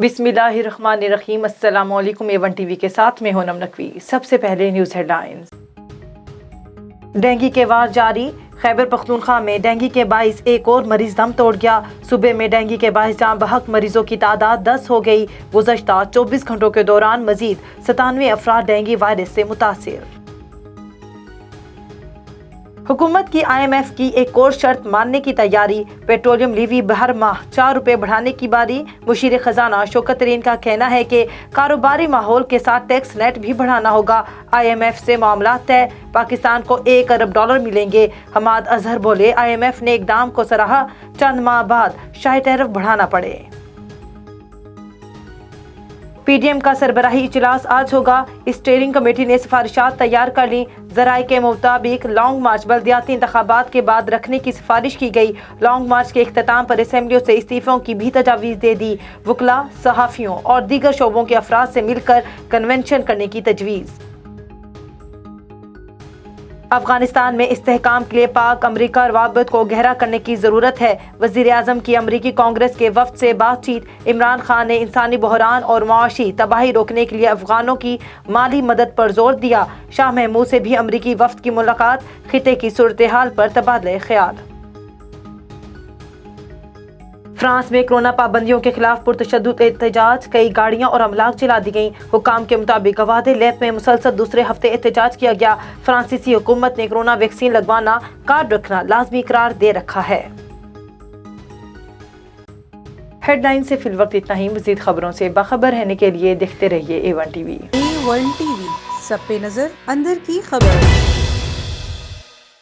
बिस्मिल्लाहिर्रहमानिर्रहीम। अस्सलाम वालेकुम। A1 टीवी के साथ में हूं नम नकवी। सबसे पहले न्यूज़ हेडलाइंस। डेंगू के वार जारी। खैबर पख्तूनख्वा में डेंगू के बाइस एक और मरीज दम तोड़ गया। सूबे में डेंगू के बाइस जान बहक मरीजों की तादाद 10 हो गई। गुज़श्ता 24 घंटों के दौरान मजीद 97 अफराद डेंगू वायरस से मुतासिर। हुकूमत की IMF की एक और शर्त मानने की तैयारी। पेट्रोलियम लीवी हर माह 4 रुपए बढ़ाने की बारी। मुशीर खजाना शौकत तरीन का कहना है कि कारोबारी माहौल के साथ टैक्स नेट भी बढ़ाना होगा। IMF से मामला तय। पाकिस्तान को $1 अरब मिलेंगे। हमाद अजहर बोले, IMF ने इकदाम को सराहा, चंद माह बाद शायद टैरिफ बढ़ाना पड़े। PDM का सरबराही इजलास आज होगा। स्टीयरिंग कमेटी ने सिफारिशात तैयार कर ली। जराये के मुताबिक लॉन्ग मार्च बल्दियाती इंतखाबात के बाद रखने की सिफारिश की गई। लॉन्ग मार्च के इख्तिताम पर असेंबलियों से इस्तीफों की भी तजावीज़ दे दी। वकला, सहाफ़ियों और दीगर शोबों के अफराद से मिलकर कन्वेंशन करने की तजवीज़। अफगानिस्तान में इस्तेहकाम के लिए पाक अमरीका रवाबत को गहरा करने की ज़रूरत है। वज़ीर आज़म की अमरीकी कांग्रेस के वफ़द से बातचीत। इमरान खान ने इंसानी बहरान और मुआशी तबाही रोकने के लिए अफगानों की माली मदद पर जोर दिया। शाह महमूद से भी अमरीकी वफ़द की मुलाकात। खिते की सूरत हाल पर तबादले ख्याल। फ्रांस में कोरोना पाबंदियों के खिलाफ पुरतशद्दुद एहतजाज। कई गाड़ियां और अमलाक जला दी गईं। हुकाम के मुताबिक गवादे लैब में मुसलसल दूसरे हफ्ते एहतजाज किया गया। फ्रांसीसी हुकूमत ने कोरोना वैक्सीन लगवाना, कार्ड रखना लाजमी करार दे रखा है। हेडलाइन से फिलवक्त इतना ही। मजीद खबरों से बाखबर रहने के लिए देखते रहिए A1 टीवी। A1 टीवी, सब पे नजर, अंदर की खबर।